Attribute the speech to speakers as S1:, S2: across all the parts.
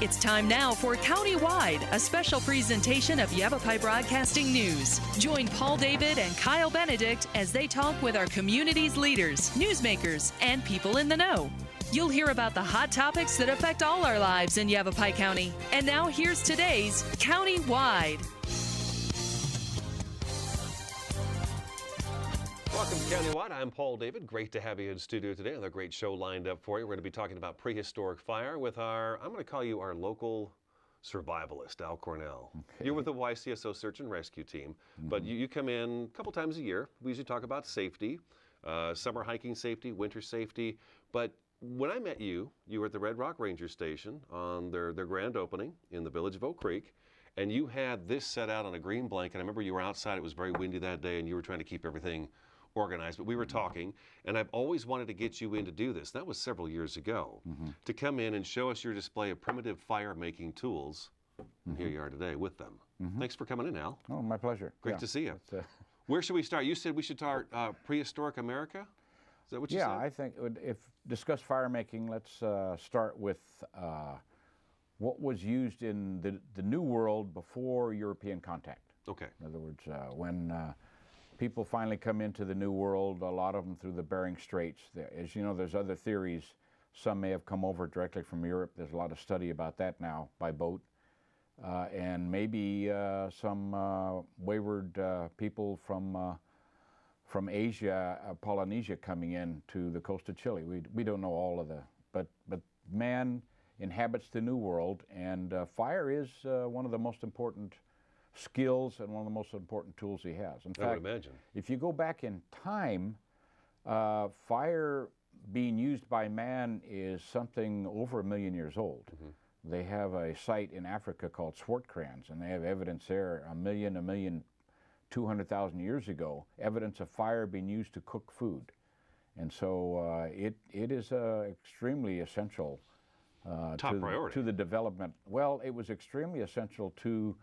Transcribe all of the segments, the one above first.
S1: It's time now for Countywide, a special presentation of Yavapai Broadcasting News. Join Paul David and Kyle Benedict as they talk with our community's leaders, newsmakers, and people in the know. You'll hear about the hot topics that affect all our lives in Yavapai County. And now here's today's Countywide.
S2: Welcome to Countywide. I'm Paul David. Great to have you in studio today. Another great show lined up for you. We're going to be talking about prehistoric fire with I'm going to call you our local survivalist, Al Cornell. Okay. You're with the YCSO Search and Rescue Team, but you come in a couple times a year. We usually talk about safety, summer hiking safety, winter safety. But when I met you, you were at the Red Rock Ranger Station on their grand opening in the village of Oak Creek. And you had this set out on a green blanket. I remember you were outside. It was very windy that day, and you were trying to keep everything organized, but we were talking, and I've always wanted to get you in to do this. That was several years ago, to come in and show us your display of primitive fire-making tools. And here you are today with them. Thanks for coming in, Al.
S3: Oh, my pleasure.
S2: Great to see you. Where should we start? You said we should start prehistoric America? Is that what you said?
S3: Yeah, I think if discuss fire-making, let's start with what was used in the New World before European contact.
S2: Okay.
S3: In other words, when people finally come into the New World, a lot of them through the Bering Straits. As you know, there's other theories. Some may have come over directly from Europe. There's a lot of study about that now by boat. And maybe some wayward people from Asia, Polynesia, coming in to the coast of Chile. We don't know all of but man inhabits the New World, and fire is one of the most important skills and one of the most important tools he has. In fact,
S2: I would imagine.
S3: If you go back in time, fire being used by man is something over 1 million years old. They have a site in Africa called Swartkrans, and they have evidence there 1,200,000 years ago, evidence of fire being used to cook food. And so it is extremely essential
S2: priority
S3: to the development. Well, it was extremely essential to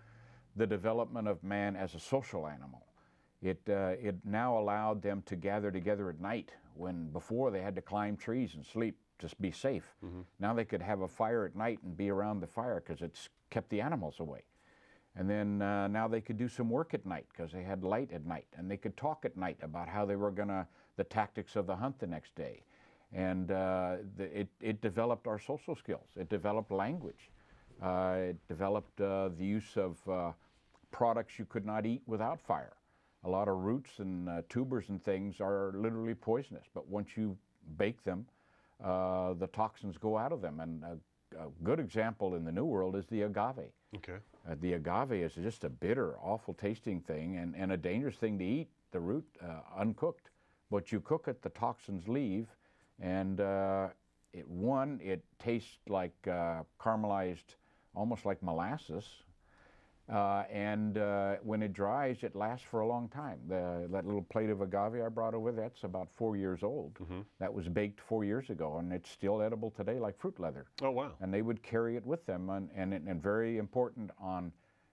S3: the development of man as a social animal. It now allowed them to gather together at night, when before they had to climb trees and sleep to be safe. Now they could have a fire at night and be around the fire because it's kept the animals away. And then now they could do some work at night because they had light at night, and they could talk at night about how they were the tactics of the hunt the next day. And it developed our social skills. It developed language. It developed the use of products you could not eat without fire. A lot of roots and tubers and things are literally poisonous, but once you bake them, the toxins go out of them. And a good example in the New World is the agave.
S2: Okay.
S3: The agave is just a bitter, awful tasting thing, and a dangerous thing to eat, the root, uncooked. But you cook it, the toxins leave, and it tastes like caramelized, almost like molasses, and when it dries, it lasts for a long time. That little plate of agave I brought over, that's about 4 years old. That was baked 4 years ago, and it's still edible today like fruit leather.
S2: Oh, wow.
S3: And they would carry it with them, and very important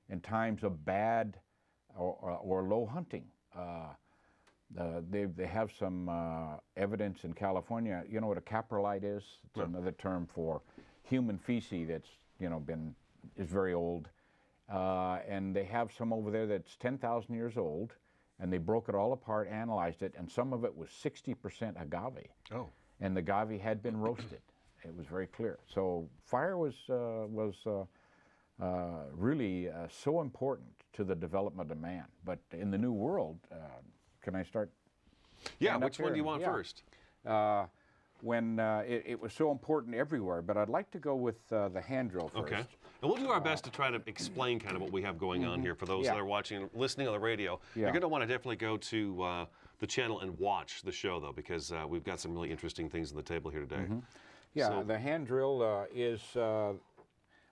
S3: in times of bad or low hunting. They have some evidence in California. You know what a caprolite is? It's another term for human feces that's is very old. And they have some over there that's 10,000 years old, and they broke it all apart, analyzed it, and some of it was 60% agave.
S2: Oh.
S3: And the agave had been roasted. It was very clear. So fire was really so important to the development of man. But in the New World, can I start?
S2: Yeah, which one do you want first?
S3: When it was so important everywhere, but I'd like to go with the hand drill first.
S2: Okay. And we'll do our best to try to explain kind of what we have going on here for those that are watching, listening on the radio. You're going to want to definitely go to the channel and watch the show, though, because we've got some really interesting things on the table here today.
S3: Yeah, so the hand drill is,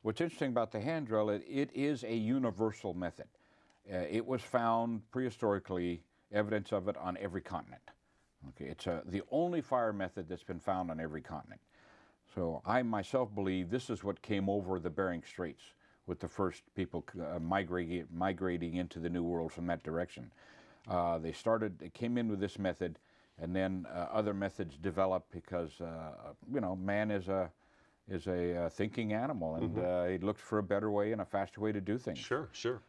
S3: what's interesting about the hand drill, it is a universal method. It was found prehistorically, evidence of it on every continent. Okay, it's the only fire method that's been found on every continent. So I myself believe this is what came over the Bering Straits with the first people migrating into the New World from that direction. They came in with this method, and then other methods developed because, man is is a thinking animal, and it looks for a better way and a faster way to do things.
S2: Sure, sure.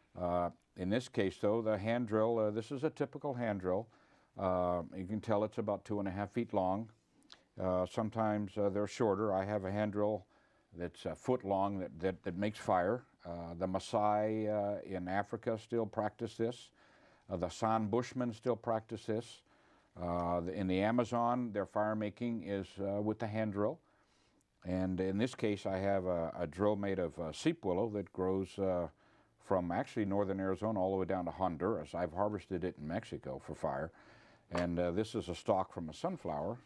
S3: In this case, though, the hand drill, this is a typical hand drill. You can tell it's about 2.5 feet long. Sometimes they're shorter. I have a hand drill that's a foot long that makes fire. The Maasai in Africa still practice this. The San Bushmen still practice this. In the Amazon, their fire making is with the hand drill. And in this case, I have a drill made of seep willow that grows from actually northern Arizona all the way down to Honduras. I've harvested it in Mexico for fire. And this is a stalk from a sunflower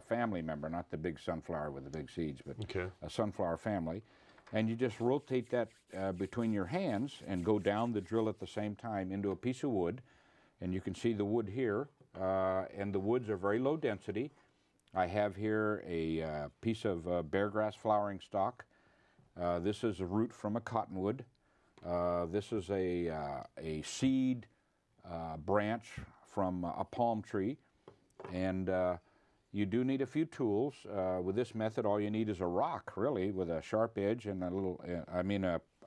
S3: family member, not the big sunflower with the big seeds, but a sunflower family. And you just rotate that between your hands and go down the drill at the same time into a piece of wood. And you can see the wood here, and the woods are very low density. I have here a piece of beargrass flowering stalk. This is a root from a cottonwood. This is a seed branch from a palm tree. And you do need a few tools. With this method, all you need is a rock, really, with a sharp edge and a little,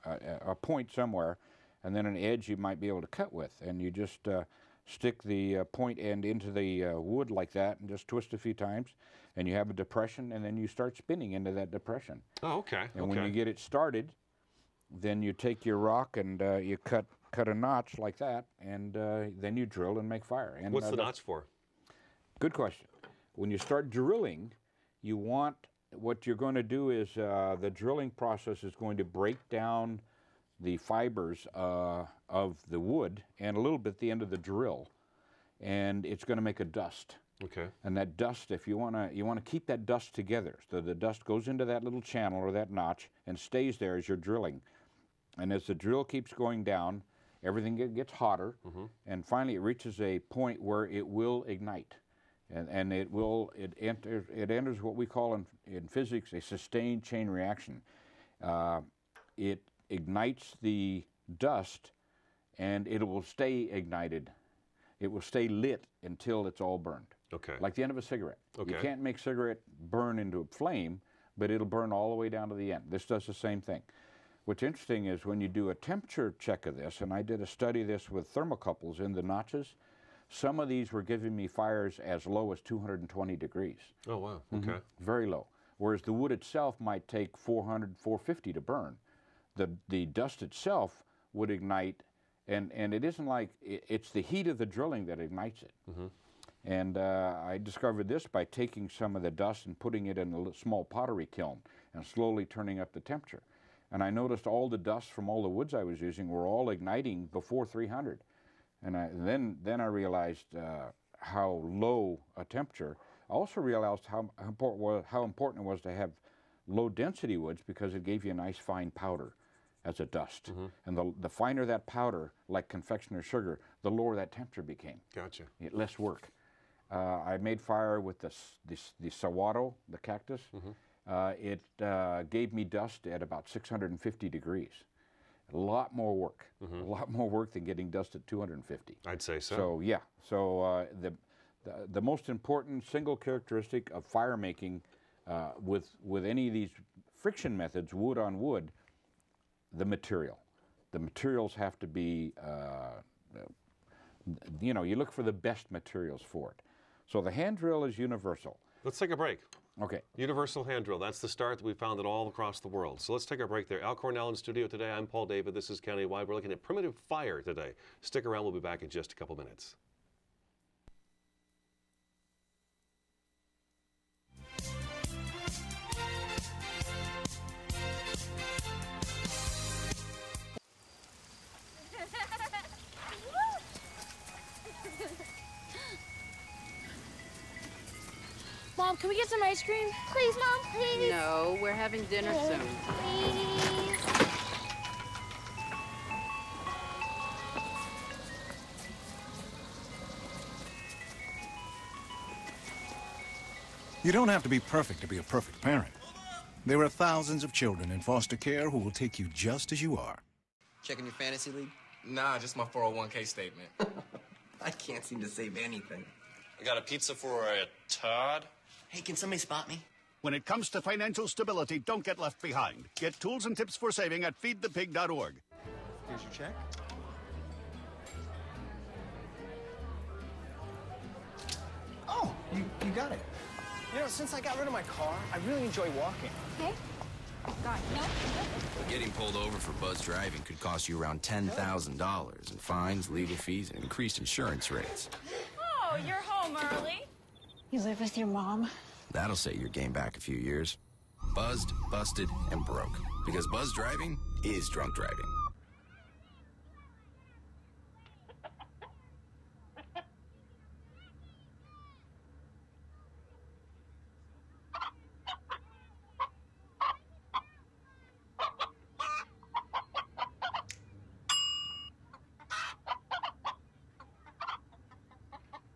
S3: a point somewhere, and then an edge you might be able to cut with. And you just stick the point end into the wood like that and just twist a few times, and you have a depression, and then you start spinning into that depression.
S2: Oh, okay.
S3: And when you get it started, then you take your rock and you cut a notch like that, and then you drill and make fire. And
S2: what's the notch for?
S3: Good question. When you start drilling, what you're going to do is the drilling process is going to break down the fibers of the wood and a little bit at the end of the drill, and it's going to make a dust.
S2: Okay.
S3: And that dust, if you want to keep that dust together, so the dust goes into that little channel or that notch and stays there as you're drilling. And as the drill keeps going down, everything gets hotter, and finally it reaches a point where it will ignite. And it enters what we call in physics a sustained chain reaction. It ignites the dust, and it will stay ignited. It will stay lit until it's all burned.
S2: Okay.
S3: Like the end of a cigarette.
S2: Okay.
S3: You can't make cigarette burn into a flame, but it'll burn all the way down to the end. This does the same thing. What's interesting is when you do a temperature check of this, and I did a study of this with thermocouples in the notches, some of these were giving me fires as low as 220 degrees.
S2: Oh, wow. Okay.
S3: Very low. Whereas the wood itself might take 400, 450 to burn. The dust itself would ignite, and it isn't like, it's the heat of the drilling that ignites it. And I discovered this by taking some of the dust and putting it in a small pottery kiln and slowly turning up the temperature. And I noticed all the dust from all the woods I was using were all igniting before 300. And then I realized how low a temperature. I also realized how important it was to have low density woods, because it gave you a nice fine powder as a dust. And the finer that powder, like confectioner's sugar, the lower that temperature became.
S2: Gotcha.
S3: Less work. I made fire with the saguaro, the cactus. It gave me dust at about 650 degrees. A lot more work. A lot more work than getting dust at 250.
S2: I'd say so.
S3: So yeah. So the most important single characteristic of fire making with any of these friction methods, wood on wood, the material. The materials have to be, you look for the best materials for it. So the hand drill is universal.
S2: Let's take a break.
S3: Okay.
S2: Universal hand drill. That's the start that we found it all across the world. So let's take our break there. Al Cornell in studio today. I'm Paul David. This is Countywide. We're looking at primitive fire today. Stick around. We'll be back in just a couple minutes.
S4: Mom, can we get some ice cream? Please, Mom, please.
S5: No, we're having dinner soon.
S4: Please.
S6: You don't have to be perfect to be a perfect parent. There are thousands of children in foster care who will take you just as you are.
S7: Checking your fantasy league?
S8: Nah, just my 401k statement.
S7: I can't seem to save anything.
S9: I got a pizza for a Todd.
S7: Hey, can somebody spot me?
S9: When it comes to financial stability, don't get left behind. Get tools and tips for saving at feedthepig.org.
S7: Here's your check. Oh, you got it. You know, since I got rid of my car, I really enjoy walking.
S4: Okay. Got it. No.
S8: Getting pulled over for buzz driving could cost you around $10,000 in fines, legal fees, and increased insurance rates.
S4: Oh, you're home early.
S10: You live with your mom?
S8: That'll set your game back a few years. Buzzed, busted, and broke. Because buzz driving is drunk driving.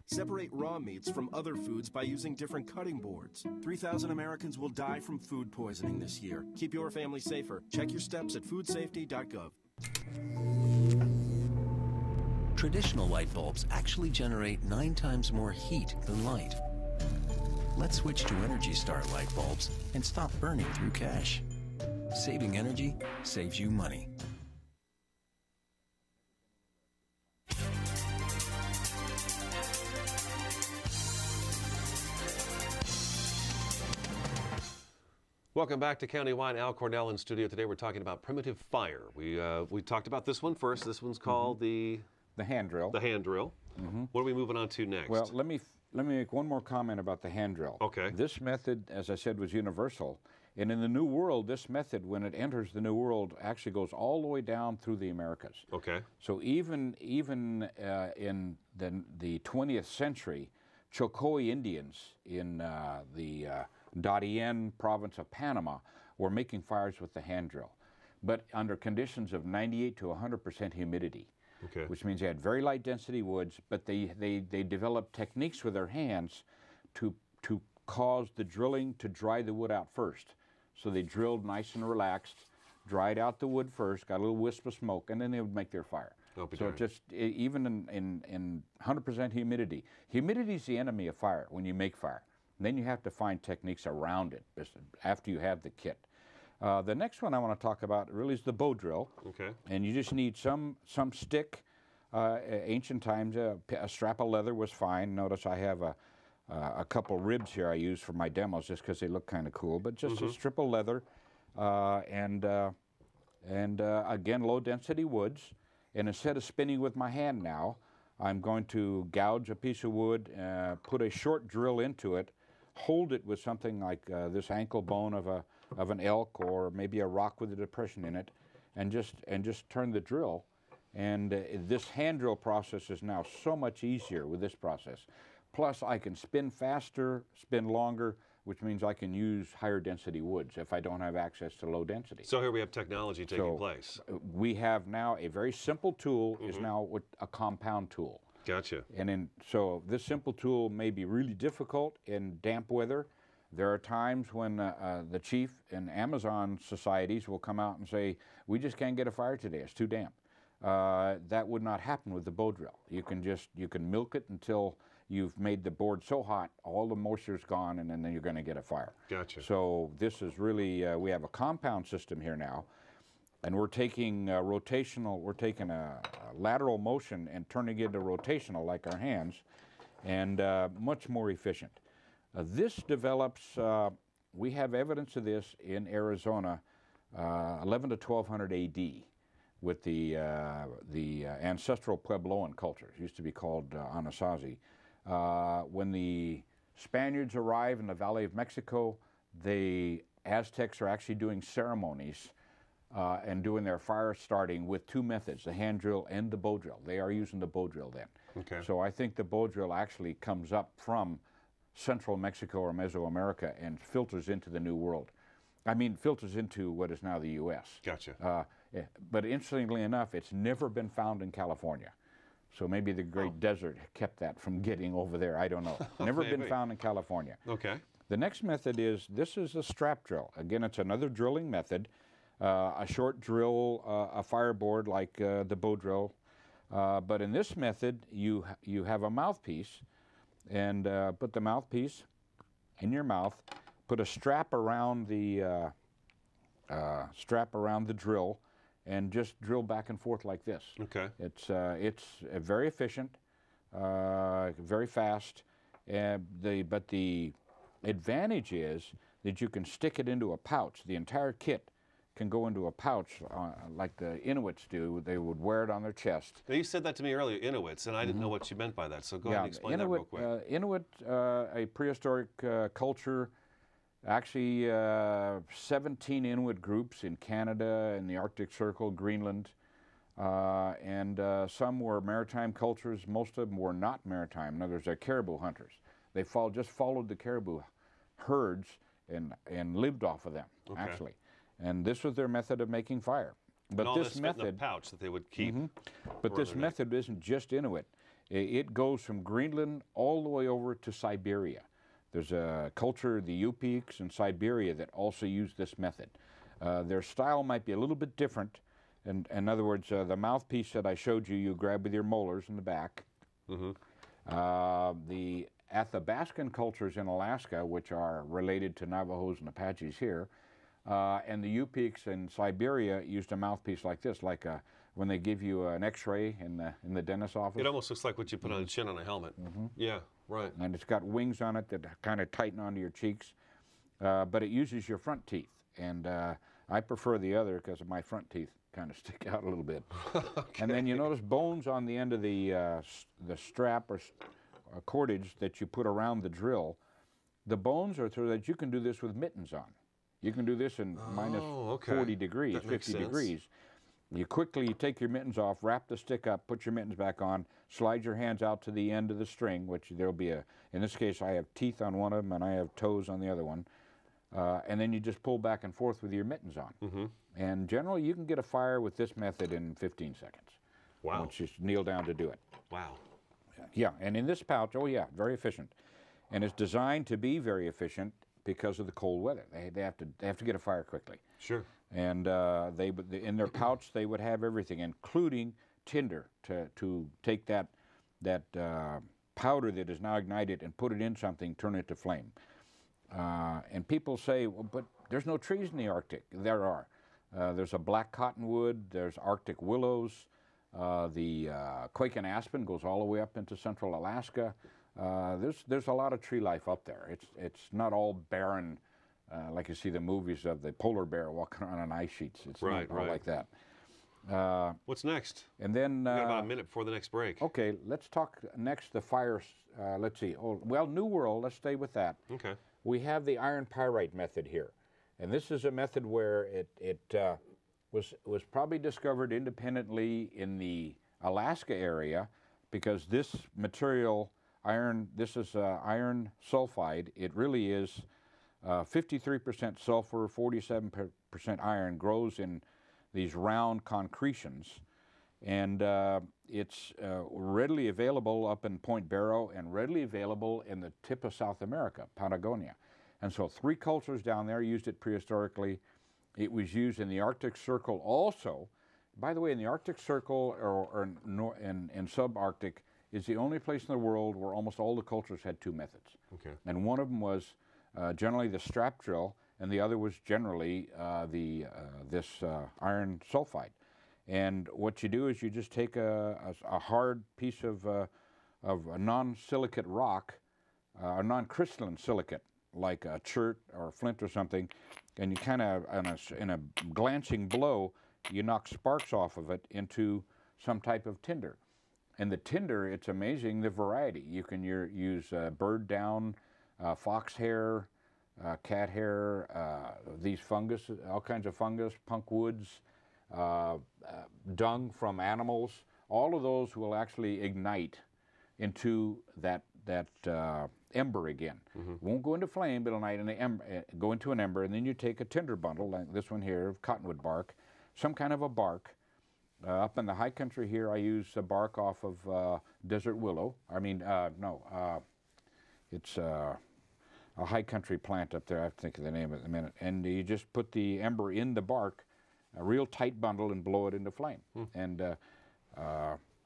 S11: Separate raw meats from other foods by using different cutting boards. 3,000 Americans will die from food poisoning this year. Keep your family safer. Check your steps at foodsafety.gov.
S12: Traditional light bulbs actually generate 9 times more heat than light. Let's switch to Energy Star light bulbs and stop burning through cash. Saving energy saves you money.
S2: Welcome back to Countywide. Al Cornell in studio today. We're talking about primitive fire. We talked about this one first. This one's called the
S3: hand drill.
S2: The hand drill. What are we moving on to next?
S3: Well, let me make one more comment about the hand drill.
S2: Okay.
S3: This method, as I said, was universal. And in the New World, this method, when it enters the New World, actually goes all the way down through the Americas.
S2: Okay.
S3: So even in the 20th century, Chocoi Indians in the Darien province of Panama were making fires with the hand drill, but under conditions of 98 to 100% humidity, which means they had very light density woods, but they developed techniques with their hands to cause the drilling to dry the wood out first. So they drilled nice and relaxed, dried out the wood first, got a little wisp of smoke, and then they would make their fire. So even in 100% humidity, humidity is the enemy of fire when you make fire. And then you have to find techniques around it after you have the kit. The next one I want to talk about really is the bow drill.
S2: Okay.
S3: And you just need some stick. Ancient times, a strap of leather was fine. Notice I have a couple ribs here I use for my demos just because they look kind of cool. But just a strip of leather and again, low density woods. And instead of spinning with my hand now, I'm going to gouge a piece of wood, put a short drill into it, hold it with something like this ankle bone of an elk or maybe a rock with a depression in it, and just turn the drill. And this hand drill process is now so much easier with this process. Plus, I can spin faster, spin longer, which means I can use higher density woods if I don't have access to low density.
S2: So here we have technology taking place.
S3: We have now a very simple tool is now a compound tool.
S2: Gotcha.
S3: And so this simple tool may be really difficult in damp weather. There are times when the chief and Amazon societies will come out and say, we just can't get a fire today, it's too damp. That would not happen with the bow drill. You can milk it until you've made the board so hot, all the moisture's gone, and then you're going to get a fire.
S2: Gotcha.
S3: So this is really, we have a compound system here now, and we're taking we're taking a lateral motion and turning it into rotational like our hands, and much more efficient. This develops, we have evidence of this in Arizona, 11 to 1200 AD. With the ancestral Puebloan cultures, used to be called Anasazi. When the Spaniards arrive in the Valley of Mexico, the Aztecs are actually doing ceremonies and doing their fire starting with two methods, the hand drill and the bow drill. They are using the bow drill then.
S2: Okay.
S3: So I think the bow drill actually comes up from central Mexico or Mesoamerica and filters into the New World. I mean, filters into what is now the U.S.
S2: Gotcha.
S3: But interestingly enough, it's never been found in California. So maybe the Great Desert kept that from getting over there. I don't know. Never been found in California.
S2: Okay.
S3: The next method is, this is a strap drill. Again, it's another drilling method. A short drill, a fireboard like the bow drill. But in this method, you have a mouthpiece, and put the mouthpiece in your mouth, put a strap around the drill, and just drill back and forth like this.
S2: Okay.
S3: It's very efficient, very fast, but the advantage is that you can stick it into a pouch. The entire kit can go into a pouch like the Inuits do. They would wear it on their chest.
S2: Now, you said that to me earlier, Inuits, and I didn't know what you meant by that, so go ahead and explain that real quick.
S3: Inuit, a prehistoric culture, actually 17 Inuit groups in Canada, in the Arctic Circle, Greenland, and some were maritime cultures. Most of them were not maritime. In other words, they're caribou hunters. They just followed the caribou herds and lived off of them, actually. And this was their method of making fire. But
S2: and
S3: this method,
S2: in a pouch that they would keep.
S3: But this method isn't just Inuit. It goes from Greenland all the way over to Siberia. There's a culture, the Yupiks in Siberia, that also use this method. Their style might be a little bit different. And in other words, the mouthpiece that I showed you, you grab with your molars in the back. The Athabascan cultures in Alaska, which are related to Navajos and Apaches here, and the Yupiks in Siberia used a mouthpiece like this, like when they give you an X-ray in the dentist's office.
S2: It almost looks like what you put on a chin on a helmet. Yeah, right.
S3: And it's got wings on it that kind of tighten onto your cheeks, but it uses your front teeth. And I prefer the other because my front teeth kind of stick out a little bit. And then you notice bones on the end of the strap or cordage that you put around the drill. The bones are so that you can do this with mittens on. You can do this in minus 40 degrees, 50 degrees. You quickly take your mittens off, wrap the stick up, put your mittens back on, slide your hands out to the end of the string, which there'll be in this case I have teeth on one of them and I have toes on the other one. And then you just pull back and forth with your mittens on. And generally you can get a fire with this method in 15 seconds.
S2: Wow.
S3: Once you kneel down to do it.
S2: Wow.
S3: Yeah, and in this pouch, very efficient. And it's designed to be very efficient because of the cold weather. They have to get a fire quickly.
S2: Sure.
S3: And in their pouch they would have everything, including tinder, to take that powder that is now ignited and put it in something, turn it to flame. And people say, well, but there's no trees in the Arctic. There are. There's a black cottonwood. There's Arctic willows. The Quaking aspen goes all the way up into central Alaska. There's a lot of tree life up there. It's not all barren, like you see the movies of the polar bear walking around on ice sheets. It's not all like that.
S2: What's next?
S3: And then
S2: we got about a minute before the next break.
S3: Okay, let's talk next the fires. Let's see. Oh, well, New World. Let's stay with that.
S2: Okay.
S3: We have the iron pyrite method here, and this is a method where it was probably discovered independently in the Alaska area, because this material, iron, this is iron sulfide. It really is 53% sulfur, 47% iron, grows in these round concretions, and it's readily available up in Point Barrow and readily available in the tip of South America, Patagonia. And so 3 cultures down there used it prehistorically. It was used in the Arctic Circle also. By the way, in the Arctic Circle or in subarctic is the only place in the world where almost all the cultures had 2 methods.
S2: Okay.
S3: And one of them was generally the strap drill, and the other was generally this iron sulfide. And what you do is you just take a hard piece of a non-silicate rock, a non-crystalline silicate, like a chert or flint or something, and you kind of, in a glancing blow, you knock sparks off of it into some type of tinder. And the tinder, it's amazing the variety. You can use bird down, fox hair, cat hair, these fungus, all kinds of fungus, punk woods, dung from animals. All of those will actually ignite into that ember again. Won't go into flame, but it'll ignite in the ember, go into an ember, and then you take a tinder bundle, like this one here, of cottonwood bark, some kind of a bark. Up in the high country here, I use a bark off of desert willow. It's a high country plant up there. I have to think of the name of it in a minute. And you just put the ember in the bark, a real tight bundle, and blow it into flame. And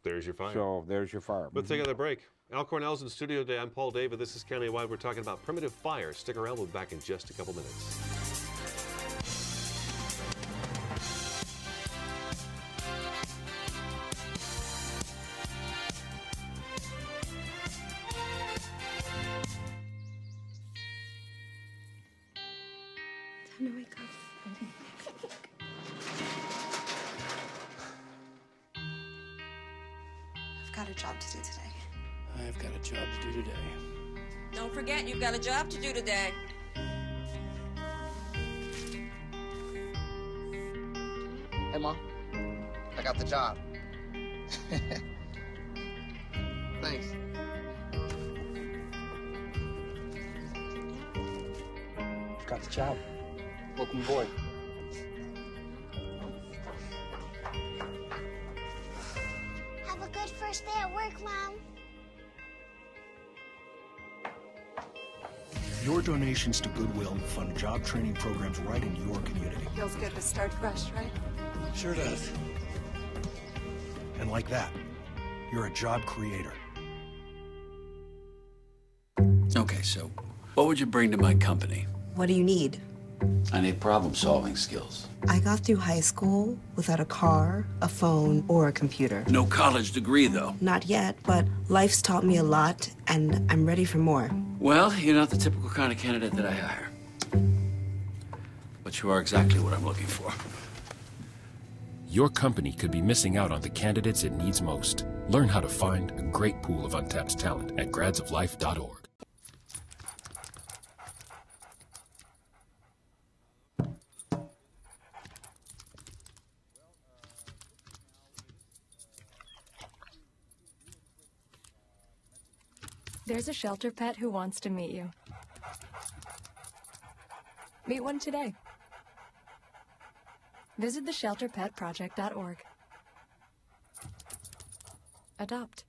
S2: there's your fire.
S3: So there's your fire.
S2: Let's take another break. Al Cornell's in studio today. I'm Paul David. This is Countywide. We're talking about primitive fire. Stick around. We'll be back in just a couple minutes.
S13: Time to wake up. I've got a job to do today.
S14: I've got a job to do today.
S15: Don't forget, you've got a job to do today.
S7: Hey, Mom. I got the job. Thanks. Got the job. Welcome aboard.
S4: Have a good first day at work, Mom.
S6: Your donations to Goodwill fund job training programs right in your community.
S13: Feels good to start fresh, right?
S6: Sure does. And like that, you're a job creator.
S14: Okay, so what would you bring to my company?
S16: What do you need?
S14: I need problem-solving skills.
S16: I got through high school without a car, a phone, or a computer.
S14: No college degree, though.
S16: Not yet, but life's taught me a lot, and I'm ready for more.
S14: Well, you're not the typical kind of candidate that I hire. But you are exactly what I'm looking for.
S17: Your company could be missing out on the candidates it needs most. Learn how to find a great pool of untapped talent at gradsoflife.org.
S18: There's a shelter pet who wants to meet you. Meet one today. Visit theshelterpetproject.org. Adopt.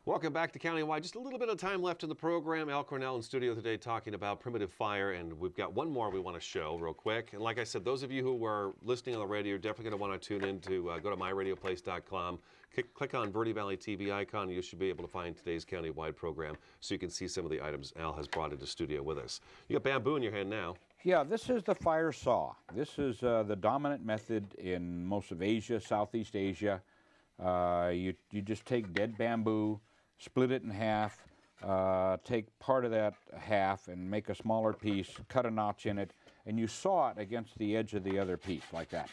S2: Welcome back to Countywide. Just a little bit of time left in the program. Al Cornell in studio today talking about primitive fire, and we've got one more we want to show real quick. And like I said, those of you who are listening on the radio are definitely going to want to tune in to go to myradioplace.com, click on Verde Valley TV icon, and you should be able to find today's Countywide program so you can see some of the items Al has brought into studio with us. You got bamboo in your hand now.
S3: Yeah, this is the fire saw. This is the dominant method in most of Asia, Southeast Asia. You just take dead bamboo, split it in half, take part of that half and make a smaller piece, cut a notch in it, and you saw it against the edge of the other piece like that.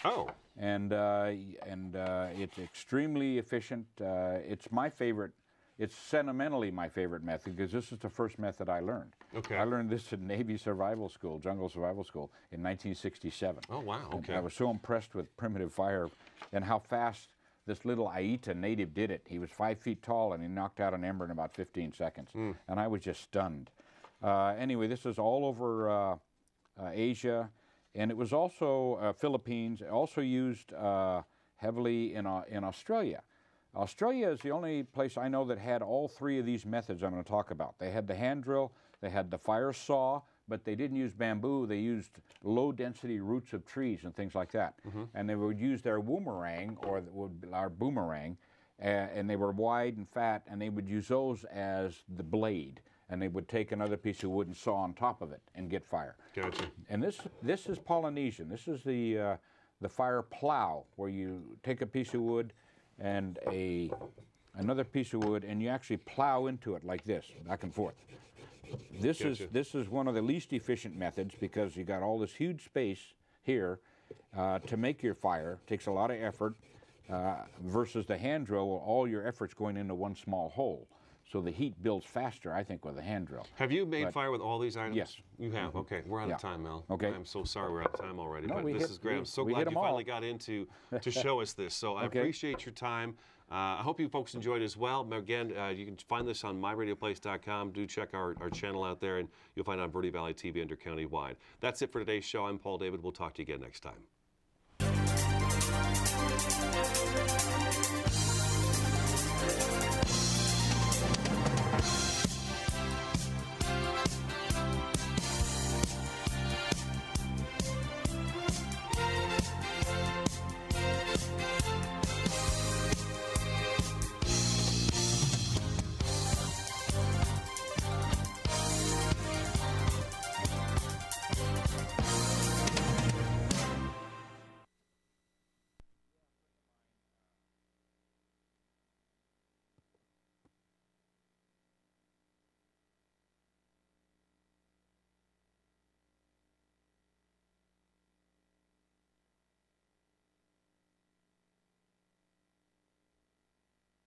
S2: Oh.
S3: And it's extremely efficient. It's my favorite. It's sentimentally my favorite method because this is the first method I learned.
S2: Okay.
S3: I learned this at Navy Survival School, Jungle Survival School, in 1967.
S2: Oh, wow. Okay.
S3: And I was so impressed with primitive fire and how fast this little Aita native did it. He was 5 feet tall and he knocked out an ember in about 15 seconds. And I was just stunned. Anyway, this is all over Asia, and it was also Philippines, also used heavily in Australia. Australia is the only place I know that had all three of these methods I'm going to talk about. They had the hand drill, they had the fire saw, but they didn't use bamboo. They used low-density roots of trees and things like that. And they would use their boomerang, or our boomerang, and they were wide and fat, and they would use those as the blade. And they would take another piece of wood and saw on top of it and get fire.
S2: Gotcha.
S3: And this is Polynesian. This is the fire plow, where you take a piece of wood and another piece of wood, and you actually plow into it like this, back and forth. This is one of the least efficient methods because you got all this huge space here to make your fire. It takes a lot of effort versus the hand drill, where all your effort's going into one small hole. So the heat builds faster, I think, with a hand drill.
S2: Have you made fire with all these items?
S3: Yes.
S2: You have? Okay. We're out of time, Mel.
S3: Okay.
S2: I'm so sorry we're out of time already,
S3: No,
S2: but this is great. I'm so
S3: we
S2: glad
S3: hit
S2: you
S3: 'em
S2: finally
S3: all.
S2: got into to show us this. So I
S3: Okay.
S2: appreciate your time. I hope you folks enjoyed as well. Again, you can find this on myradioplace.com. Do check our channel out there, and you'll find it on Verde Valley TV under Countywide. That's it for today's show. I'm Paul David. We'll talk to you again next time.